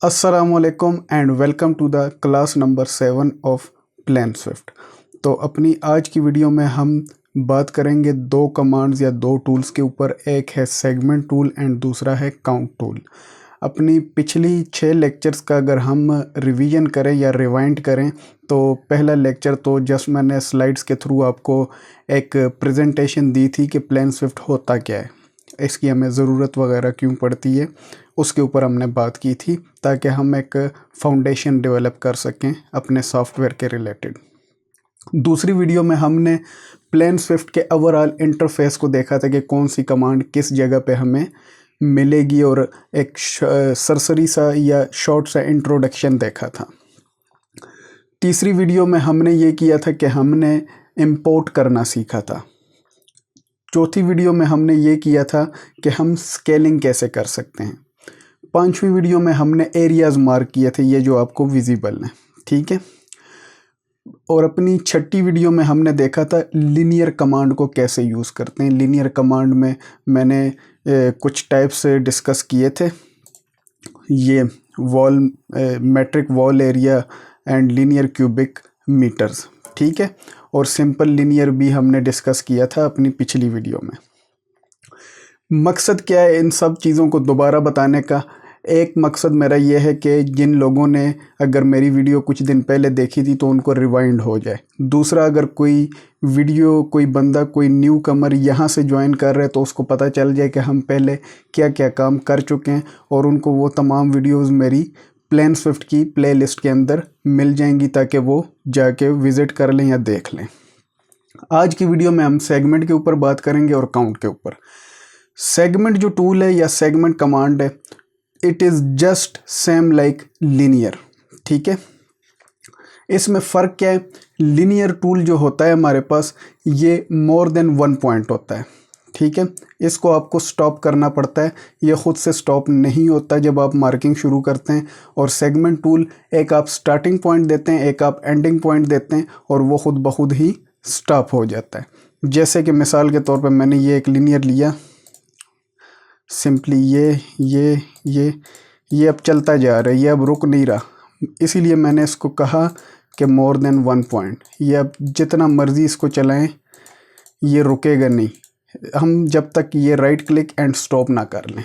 अस्सलामुअलैकुम and welcome to the class number 7 of PlanSwift. तो अपनी आज की वीडियो में हम बात करेंगे दो कमांड्स या दो टूल्स के ऊपर। एक है सेगमेंट टूल एंड दूसरा है काउंट टूल। अपनी पिछली 6 लेक्चर्स का अगर हम रिवीजन करें या रिवाइंड करें तो पहला लेक्चर तो जस्ट मैंने स्लाइड्स के थ्रू आपको एक प्रेजेंटेशन दी थी कि प्लेन स्विफ्ट होता क्या है, इसकी हमें ज़रूरत वगैरह क्यों पड़ती है, उसके ऊपर हमने बात की थी ताकि हम एक फाउंडेशन डेवलप कर सकें अपने सॉफ्टवेयर के रिलेटेड। दूसरी वीडियो में हमने प्लेन स्विफ्ट के ओवरऑल इंटरफेस को देखा था कि कौन सी कमांड किस जगह पे हमें मिलेगी और एक सरसरी सा या शॉर्ट सा इंट्रोडक्शन देखा था। तीसरी वीडियो में हमने ये किया था कि हमने इंपोर्ट करना सीखा था। चौथी वीडियो में हमने ये किया था कि हम स्केलिंग कैसे कर सकते हैं। पांचवी वीडियो में हमने एरियाज़ मार्क किए थे, ये जो आपको विजिबल हैं, ठीक है। और अपनी छठी वीडियो में हमने देखा था लीनियर कमांड को कैसे यूज़ करते हैं। लीनियर कमांड में मैंने कुछ टाइप्स डिस्कस किए थे, ये wall metric wall area and linear cubic metres, ठीक है। और सिंपल लीनियर भी हमने डिस्कस किया था अपनी पिछली वीडियो में। मकसद क्या है इन सब चीज़ों को दोबारा बताने का? एक मकसद मेरा ये है कि जिन लोगों ने अगर मेरी वीडियो कुछ दिन पहले देखी थी तो उनको रिवाइंड हो जाए। दूसरा, अगर कोई वीडियो कोई बंदा कोई न्यू कमर यहाँ से ज्वाइन कर रहे तो उसको पता चल जाए कि हम पहले क्या क्या काम कर चुके हैं और उनको वो तमाम वीडियोज़ मेरी प्लेन स्विफ्ट की प्लेलिस्ट के अंदर मिल जाएंगी ताकि वो जाके विज़िट कर लें या देख लें। आज की वीडियो में हम सेगमेंट के ऊपर बात करेंगे और काउंट के ऊपर। सेगमेंट जो टूल है या सेगमेंट कमांड है, it is just same like linear, ठीक है। इसमें फ़र्क क्या है? लीनियर टूल जो होता है हमारे पास, ये मोर देन 1 पॉइंट होता है, ठीक है। इसको आपको स्टॉप करना पड़ता है, ये ख़ुद से स्टॉप नहीं होता जब आप मार्किंग शुरू करते हैं। और सेगमेंट टूल एक आप स्टार्टिंग पॉइंट देते हैं, एक आप एंडिंग पॉइंट देते हैं और वो ख़ुद ब खुद ही स्टॉप हो जाता है। जैसे कि मिसाल के तौर पे मैंने ये एक लीनियर लिया, सिंपली ये अब चलता जा रहा है, ये अब रुक नहीं रहा, इसीलिए मैंने इसको कहा कि मोर देन 1 पॉइंट। ये अब जितना मर्ज़ी इसको चलाएं, ये रुकेगा नहीं, हम जब तक ये राइट क्लिक एंड स्टॉप ना कर लें।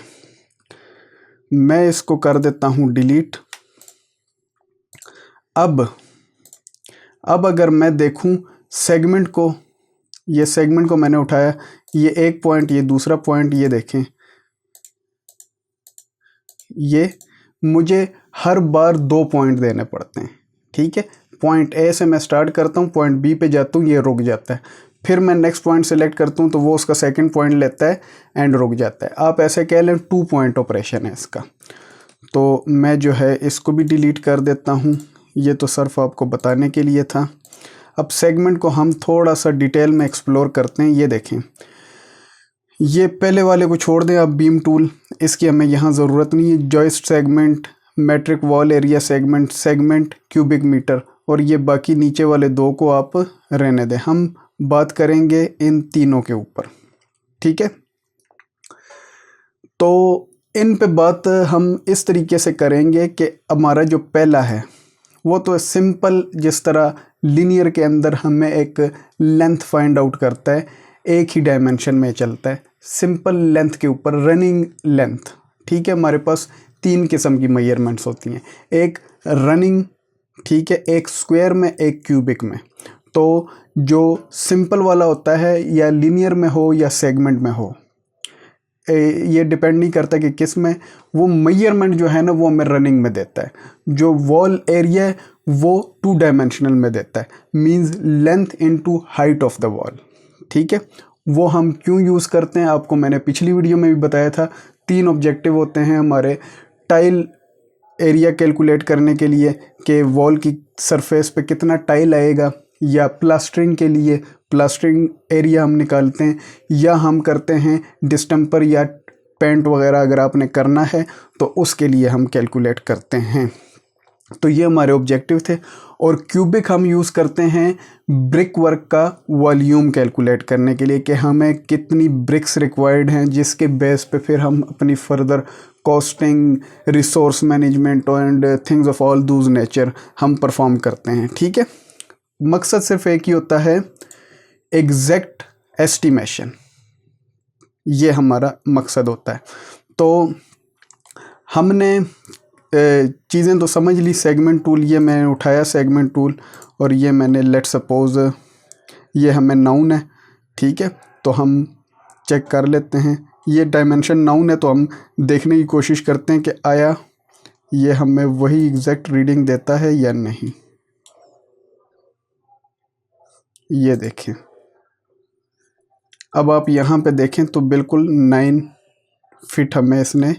मैं इसको कर देता हूँ डिलीट। अब अगर मैं देखूँ सेगमेंट को, ये सेगमेंट को मैंने उठाया, ये एक पॉइंट, ये दूसरा पॉइंट, ये देखें, ये मुझे हर बार 2 पॉइंट देने पड़ते हैं, ठीक है। पॉइंट ए से मैं स्टार्ट करता हूँ, पॉइंट बी पे जाता हूँ, ये रुक जाता है। फिर मैं नेक्स्ट पॉइंट सेलेक्ट करता हूँ तो वो उसका सेकंड पॉइंट लेता है एंड रुक जाता है। आप ऐसे कह लें 2 पॉइंट ऑपरेशन है इसका। तो मैं जो है इसको भी डिलीट कर देता हूँ, ये तो सिर्फ आपको बताने के लिए था। अब सेगमेंट को हम थोड़ा सा डिटेल में एक्सप्लोर करते हैं। ये देखें, ये पहले वाले को छोड़ दें आप, बीम टूल, इसकी हमें यहाँ ज़रूरत नहीं है। Joist segment, metric wall area segment, segment cubic metre, और ये बाकी नीचे वाले 2 को आप रहने दें। हम बात करेंगे इन तीनों के ऊपर, ठीक है। तो इन पे बात हम इस तरीके से करेंगे कि हमारा जो पहला है वो तो सिंपल, जिस तरह लीनियर के अंदर हमें एक लेंथ फाइंड आउट करता है, एक ही डायमेंशन में चलता है, सिंपल लेंथ के ऊपर, रनिंग लेंथ, ठीक है। हमारे पास 3 किस्म की मेजरमेंट्स होती हैं, एक रनिंग, ठीक है, एक स्क्वायर में, एक क्यूबिक में। तो जो सिंपल वाला होता है, या लीनियर में हो या सेगमेंट में हो, ये डिपेंड नहीं करता कि किस में, वो मेजरमेंट जो है ना वो हमें रनिंग में देता है। जो वॉल एरिया है वो 2 डायमेंशनल में देता है, means length into height of the wall, ठीक है। वो हम क्यों यूज़ करते हैं आपको मैंने पिछली वीडियो में भी बताया था। 3 ऑब्जेक्टिव होते हैं हमारे टाइल एरिया कैलकुलेट करने के लिए कि वॉल की सरफेस पे कितना टाइल आएगा, या प्लास्टरिंग के लिए प्लास्टरिंग एरिया हम निकालते हैं, या हम करते हैं डिस्टेम्पर या पेंट वगैरह अगर आपने करना है तो उसके लिए हम कैलकुलेट करते हैं। तो ये हमारे ऑब्जेक्टिव थे। और क्यूबिक हम यूज़ करते हैं ब्रिक वर्क का वॉल्यूम कैलकुलेट करने के लिए कि हमें कितनी ब्रिक्स रिक्वायर्ड हैं, जिसके बेस पे फिर हम अपनी further costing, resource management and things of all Dooj nature हम परफॉर्म करते हैं। ठीक है, मकसद सिर्फ एक ही होता है, एग्जैक्ट एस्टिमेशन, ये हमारा मकसद होता है। तो हमने चीज़ें तो समझ ली। सेगमेंट टूल, ये मैंने उठाया सेगमेंट टूल, और ये मैंने लेट सपोज ये हमें नाउन है। ठीक है, तो हम चेक कर लेते हैं, ये डायमेंशन नाउन है, तो हम देखने की कोशिश करते हैं कि आया ये हमें वही एग्जैक्ट रीडिंग देता है या नहीं। ये देखें, अब आप यहाँ पे देखें तो बिल्कुल 9 फीट हमें इसने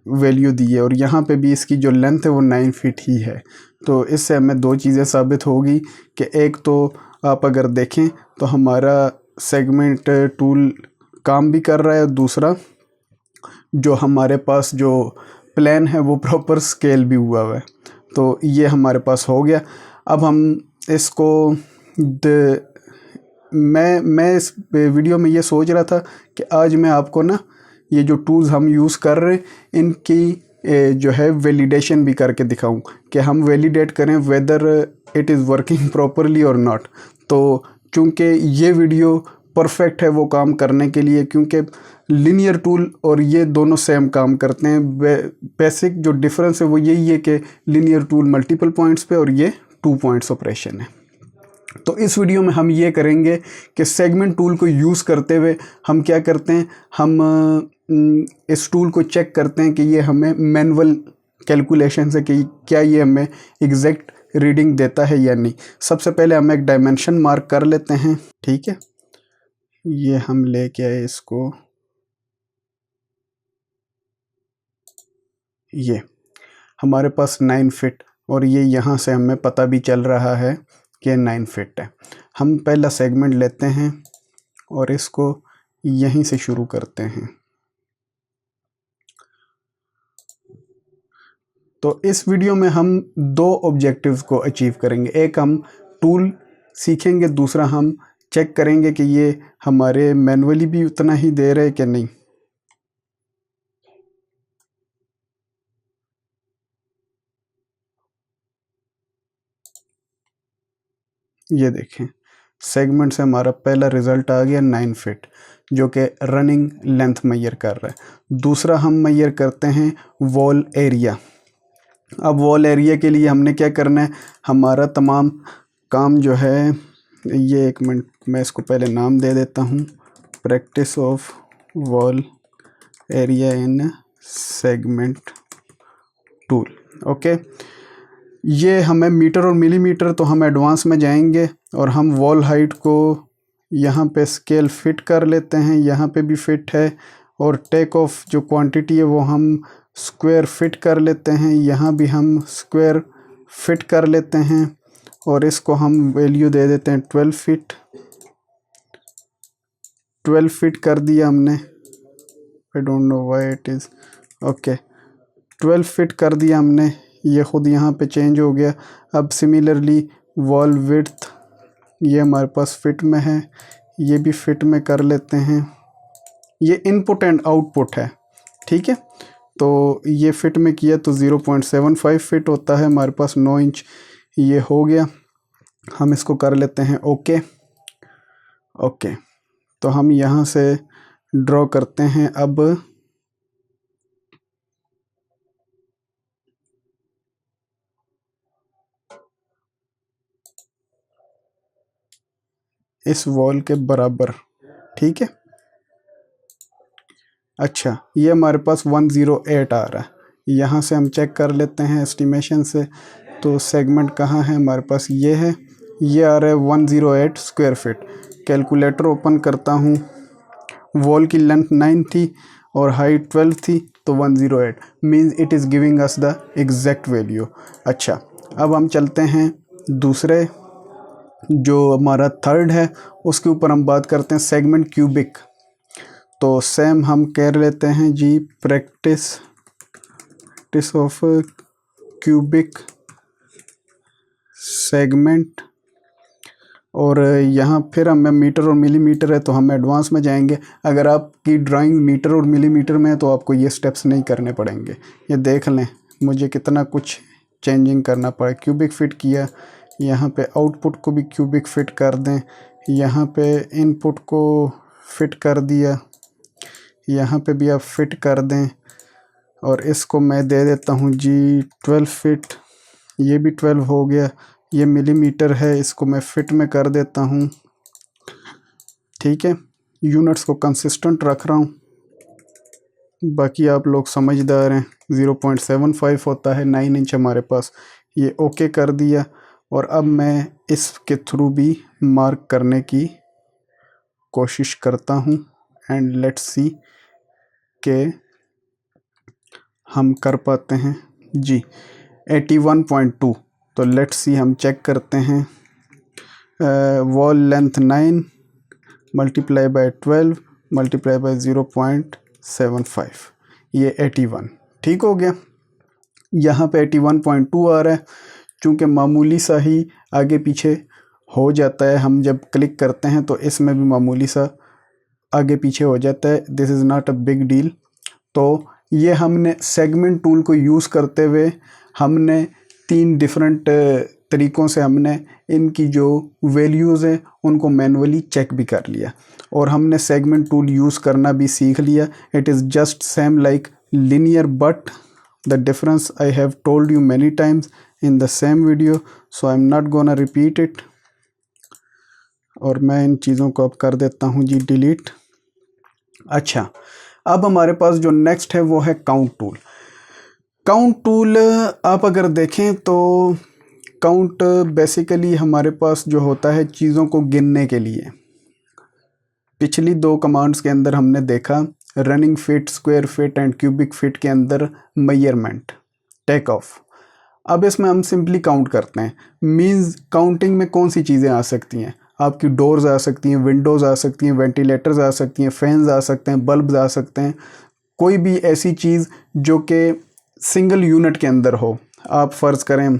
वैल्यू दी है, और यहाँ पे भी इसकी जो लेंथ है वो 9 फीट ही है। तो इससे हमें दो चीज़ें साबित होगी कि एक तो आप अगर देखें तो हमारा सेगमेंट टूल काम भी कर रहा है, दूसरा जो हमारे पास जो प्लान है वो प्रॉपर स्केल भी हुआ है। तो ये हमारे पास हो गया। अब हम इसको मैं इस वीडियो में ये सोच रहा था कि आज मैं आपको ना ये जो टूल्स हम यूज़ कर रहे हैं इनकी जो है वैलिडेशन भी करके दिखाऊं कि हम वैलिडेट करें whether it is working properly और नॉट। तो चूँकि ये वीडियो परफेक्ट है वो काम करने के लिए, क्योंकि लिनियर टूल और ये दोनों सेम काम करते हैं। बेसिक जो डिफरेंस है वो यही है कि लिनियर टूल मल्टीपल पॉइंट्स पे और ये 2 पॉइंट्स ऑपरेशन है। तो इस वीडियो में हम ये करेंगे कि सेगमेंट टूल को यूज़ करते हुए हम क्या करते हैं, हम इस टूल को चेक करते हैं कि ये हमें मैनुअल कैलकुलेशन से कि क्या ये हमें एग्जैक्ट रीडिंग देता है या नहीं। सबसे पहले हम एक डायमेंशन मार्क कर लेते हैं। ठीक है, ये हम लेके आए इसको, ये हमारे पास 9 फीट, और ये यहाँ से हमें पता भी चल रहा है कि 9 फीट है। हम पहला सेगमेंट लेते हैं और इसको यहीं से शुरू करते हैं। तो इस वीडियो में हम दो ऑब्जेक्टिव्स को अचीव करेंगे। एक हम टूल सीखेंगे, दूसरा हम चेक करेंगे कि ये हमारे मैनुअली भी उतना ही दे रहे कि नहीं। ये देखें, सेगमेंट से हमारा पहला रिजल्ट आ गया 9 फीट, जो कि रनिंग लेंथ मैयर कर रहा है। दूसरा हम मैयर करते हैं वॉल एरिया। अब वॉल एरिया के लिए हमने क्या करना है, हमारा तमाम काम जो है, ये एक मिनट मैं इसको पहले नाम दे देता हूँ, practice of wall area in segment tool. Okay, ये हमें मीटर और मिलीमीटर, तो हम एडवांस में जाएंगे और हम वॉल हाइट को यहाँ पे स्केल फिट कर लेते हैं, यहाँ पे भी फिट है, और टेक ऑफ जो क्वांटिटी है वो हम स्क्वायर फिट कर लेते हैं, यहाँ भी हम स्क्वायर फिट कर लेते हैं, और इसको हम वैल्यू दे देते हैं 12 फीट। 12 फीट कर दिया हमने, I don't know why it is okay. 12 feet कर दिया हमने, ये ख़ुद यहाँ पे चेंज हो गया। अब सिमिलरली वॉल विड्थ, ये हमारे पास फिट में है, ये भी फिट में कर लेते हैं। ये इनपुट एंड आउटपुट है। ठीक है, तो ये फिट में किया तो 0.75 फिट होता है हमारे पास, 9 इंच ये हो गया। हम इसको कर लेते हैं ओके। ओके, तो हम यहाँ से ड्रॉ करते हैं अब इस वॉल के बराबर। ठीक है, अच्छा ये हमारे पास 108 आ रहा है, यहाँ से हम चेक कर लेते हैं एस्टिमेशन से। तो सेगमेंट कहाँ है हमारे पास, ये है, ये आ रहा है 108 स्क्वायर फीट। कैलकुलेटर ओपन करता हूँ, वॉल की लेंथ 9 थी और हाइट 12 थी, तो 108 means it is giving us the exact value. अच्छा, अब हम चलते हैं दूसरे, जो हमारा थर्ड है उसके ऊपर हम बात करते हैं सेगमेंट क्यूबिक। तो सेम हम कह लेते हैं जी, प्रैक्टिस ऑफ क्यूबिक सेगमेंट, और यहाँ फिर हमें मीटर और मिलीमीटर है तो हम एडवांस में जाएंगे। अगर आपकी ड्राइंग मीटर और मिलीमीटर में है तो आपको ये स्टेप्स नहीं करने पड़ेंगे। ये देख लें मुझे कितना कुछ चेंजिंग करना पड़ा। क्यूबिक फिट किया, यहाँ पे आउटपुट को भी क्यूबिक फिट कर दें, यहाँ पे इनपुट को फिट कर दिया, यहाँ पे भी आप फिट कर दें, और इसको मैं दे देता हूँ जी 12 फिट। ये भी 12 हो गया। ये मिलीमीटर है, इसको मैं फिट में कर देता हूँ। ठीक है, यूनिट्स को कंसिस्टेंट रख रहा हूँ, बाकी आप लोग समझदार हैं। 0.75 होता है, 9 इंच हमारे पास। ये ओके कर दिया, और अब मैं इसके थ्रू भी मार्क करने की कोशिश करता हूँ, एंड लेट्स सी के हम कर पाते हैं जी। 81.2, तो लेट्स सी हम चेक करते हैं। Wall length 9 multiply by 12 multiply by 0.75, ये 81 ठीक हो गया। यहाँ पे 81.2 आ रहा है, चूँकि मामूली सा ही आगे पीछे हो जाता है, हम जब क्लिक करते हैं तो इसमें भी मामूली सा आगे पीछे हो जाता है। This is not a big deal. तो ये हमने सेगमेंट टूल को यूज़ करते हुए हमने 3 डिफरेंट तरीक़ों से हमने इनकी जो वैल्यूज़ हैं उनको मैनुअली चेक भी कर लिया, और हमने सेगमेंट टूल यूज़ करना भी सीख लिया। It is just same like linear, but the difference I have told you many times in the same video, so I'm not gonna repeat it। और मैं इन चीज़ों को अब कर देता हूँ जी डिलीट। अच्छा, अब हमारे पास जो नेक्स्ट है वो है काउंट टूल। काउंट टूल आप अगर देखें तो काउंट बेसिकली हमारे पास जो होता है चीज़ों को गिनने के लिए। पिछली 2 कमांड्स के अंदर हमने देखा running fit, square feet and cubic fit के अंदर मेजरमेंट, टेक ऑफ। अब इसमें हम सिंपली काउंट करते हैं। मींस काउंटिंग में कौन सी चीज़ें आ सकती हैं? आपकी डोर्स आ सकती हैं, विंडोज़ आ सकती हैं, वेंटिलेटर्स आ सकती हैं, फैंस आ सकते हैं, बल्ब्स आ सकते हैं, कोई भी ऐसी चीज़ जो कि सिंगल यूनिट के अंदर हो। आप फ़र्ज़ करें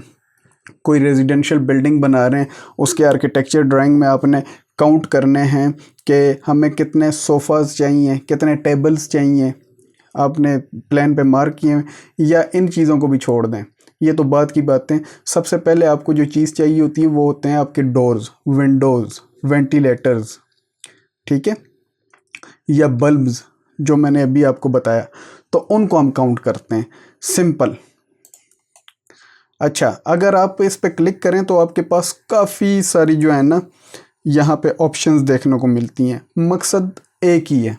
कोई रेजिडेंशियल बिल्डिंग बना रहे हैं, उसके आर्किटेक्चर ड्राइंग में आपने काउंट करने हैं कि हमें कितने सोफ़ाज़ चाहिए, कितने टेबल्स चाहिए, आपने प्लान पे मार्क किए हैं, या इन चीज़ों को भी छोड़ दें, ये तो बात की बातें। सबसे पहले आपको जो चीज़ चाहिए होती है वो होते हैं आपके डोर्स, विंडोज़, वेंटिलेटर्स, ठीक है, या बल्ब्स जो मैंने अभी आपको बताया, तो उनको हम काउंट करते हैं। सिंपल। अच्छा, अगर आप इस पे क्लिक करें तो आपके पास काफ़ी सारी जो है ना यहाँ पे ऑप्शंस देखने को मिलती हैं। मकसद एक ही है,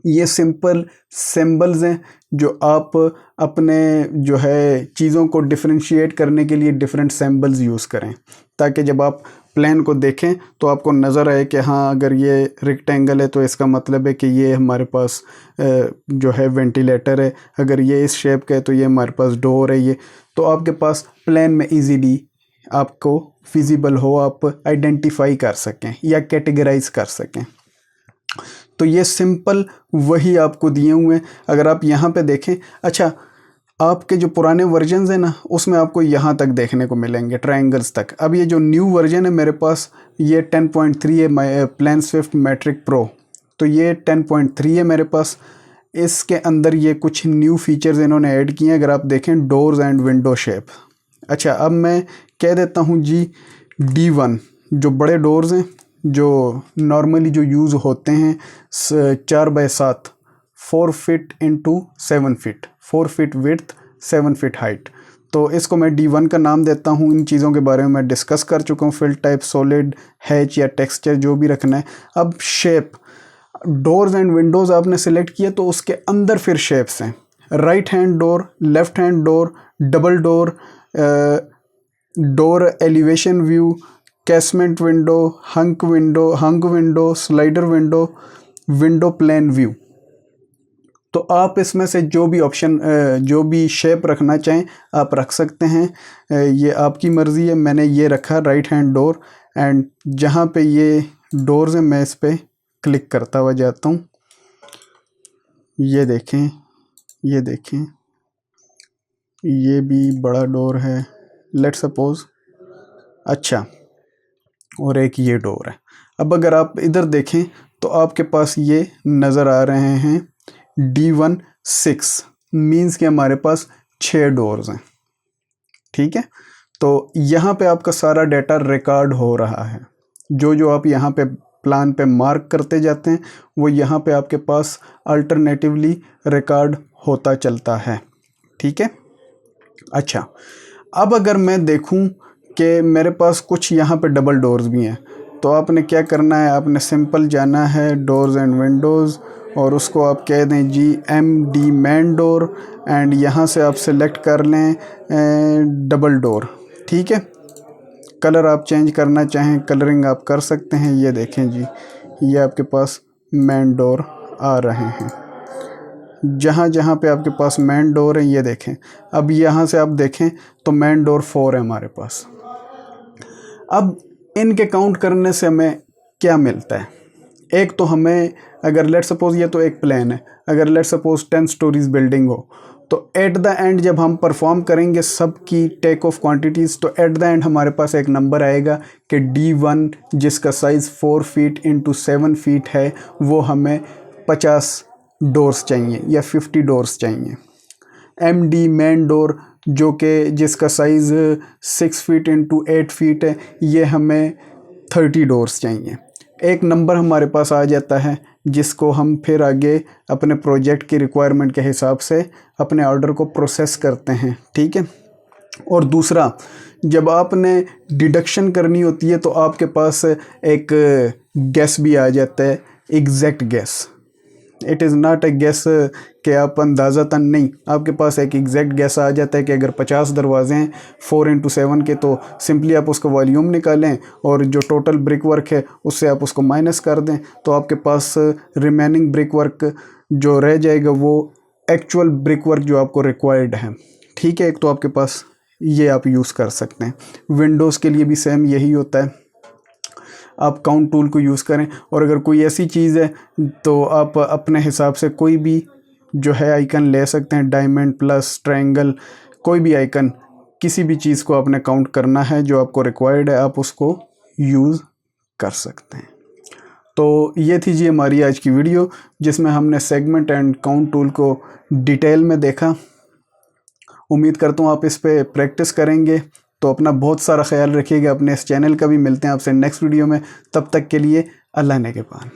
ये सिंपल सिंबल्स हैं जो आप अपने जो है चीज़ों को डिफरेंशिएट करने के लिए डिफरेंट सिंबल्स यूज़ करें, ताकि जब आप प्लान को देखें तो आपको नज़र आए कि हाँ अगर ये रेक्टेंगल है तो इसका मतलब है कि ये हमारे पास जो है वेंटिलेटर है, अगर ये इस शेप का है तो ये हमारे पास डोर है। ये तो आपके पास प्लान में इजीली आपको फिजिबल हो, आप आइडेंटिफाई कर सकें या कैटेगराइज कर सकें। तो ये सिंपल वही आपको दिए हुए हैं। अगर आप यहाँ पे देखें, अच्छा आपके जो पुराने वर्जन्स हैं ना उसमें आपको यहाँ तक देखने को मिलेंगे, ट्रायंगल्स तक। अब ये जो न्यू वर्जन है मेरे पास, ये 10.3 है, प्लानस्विफ्ट मैट्रिक प्रो, तो ये 10.3 है मेरे पास। इसके अंदर ये कुछ न्यू फीचर्स इन्होंने ऐड किए हैं, अगर आप देखें डोर्स एंड विंडो शेप। अच्छा, अब मैं कह देता हूँ जी D1, जो बड़े डोर्स हैं जो नॉर्मली जो यूज़ होते हैं 4x7, 4 feet into 7 feet, 4 feet width, 7 feet height, तो इसको मैं D1 का नाम देता हूँ। इन चीज़ों के बारे में मैं डिस्कस कर चुका हूँ, फिल टाइप, सॉलिड, हैच या टेक्सचर जो भी रखना है। अब शेप, डोर्स एंड विंडोज़ आपने सेलेक्ट किया तो उसके अंदर फिर शेप्स हैं, right hand door, left hand door, double door, door elevation view, casement window, hung window, slider window, window plan view. तो आप इसमें से जो भी ऑप्शन जो भी शेप रखना चाहें आप रख सकते हैं, ये आपकी मर्ज़ी है। मैंने ये रखा राइट हैंड डोर, एंड जहाँ पे ये डोर्स हैं मैं इस पे क्लिक करता हुआ जाता हूँ। ये देखें, ये देखें, ये भी बड़ा डोर है। लेट्स सपोज अच्छा, और एक ये डोर है। अब अगर आप इधर देखें तो आपके पास ये नज़र आ रहे हैं D1 6, मीन्स कि हमारे पास 6 डोर्स हैं। ठीक है, तो यहाँ पे आपका सारा डाटा रिकॉर्ड हो रहा है। जो जो आप यहाँ पे प्लान पे मार्क करते जाते हैं वो यहाँ पे आपके पास अल्टरनेटिवली रिकॉर्ड होता चलता है। ठीक है, अच्छा, अब अगर मैं देखूं कि मेरे पास कुछ यहाँ पे डबल डोर्स भी हैं, तो आपने क्या करना है, आपने सिंपल जाना है डोर्स एंड विंडोज़ और उसको आप कह दें जी MD मैन डोर, एंड यहाँ से आप सेलेक्ट कर लें डबल डोर। ठीक है, कलर आप चेंज करना चाहें कलरिंग आप कर सकते हैं। ये देखें जी, ये आपके पास मैन डोर आ रहे हैं। जहाँ जहाँ पे आपके पास मैन डोर है ये देखें। अब यहाँ से आप देखें तो मैन डोर 4 है हमारे पास। अब इनके काउंट करने से हमें क्या मिलता है? एक तो हमें, अगर लेट सपोज ये तो एक प्लान है, अगर लेट सपोज 10 स्टोरीज बिल्डिंग हो तो एट द एंड जब हम परफॉर्म करेंगे सब की टेक ऑफ क्वांटिटीज़, तो एट द एंड हमारे पास एक नंबर आएगा कि D1 जिसका साइज़ 4 फीट इंटू 7 फीट है वो हमें 50 डोर्स चाहिए या 50 डोर्स चाहिए। MD मैन डोर जो कि जिसका साइज़ 6 फीट इंटू 8 फीट है ये हमें 30 डोर्स चाहिए। एक नंबर हमारे पास आ जाता है जिसको हम फिर आगे अपने प्रोजेक्ट की रिक्वायरमेंट के हिसाब से अपने ऑर्डर को प्रोसेस करते हैं। ठीक है, और दूसरा, जब आपने डिडक्शन करनी होती है तो आपके पास एक गैस भी आ जाता है, exact gas. It is not a gas कि आप अंदाज़तन नहीं, आपके पास एक एग्जैक्ट गैस आ जाता है कि अगर 50 दरवाजे हैं 4 इंटू 7 के, तो सिंपली आप उसका वॉल्यूम निकालें और जो टोटल ब्रिक वर्क है उससे आप उसको माइनस कर दें, तो आपके पास रिमेनिंग ब्रिक वर्क जो रह जाएगा वो एक्चुअल ब्रिक वर्क जो आपको रिक्वायर्ड है। ठीक है, एक तो आपके पास ये आप यूज़ कर सकते हैं। विंडोज़ के लिए भी सेम यही होता है, आप काउंट टूल को यूज़ करें, और अगर कोई ऐसी चीज़ है तो आप अपने हिसाब से कोई भी जो है आइकन ले सकते हैं, डायमंड, प्लस, ट्रायंगल, कोई भी आइकन, किसी भी चीज़ को आपने काउंट करना है जो आपको रिक्वायर्ड है आप उसको यूज़ कर सकते हैं। तो ये थी जी हमारी आज की वीडियो जिसमें हमने सेगमेंट एंड काउंट टूल को डिटेल में देखा। उम्मीद करता हूँ आप इस पर प्रैक्टिस करेंगे। तो अपना बहुत सारा ख्याल रखिएगा, अपने इस चैनल का भी। मिलते हैं आपसे नेक्स्ट वीडियो में, तब तक के लिए अल्लाह ने के पान।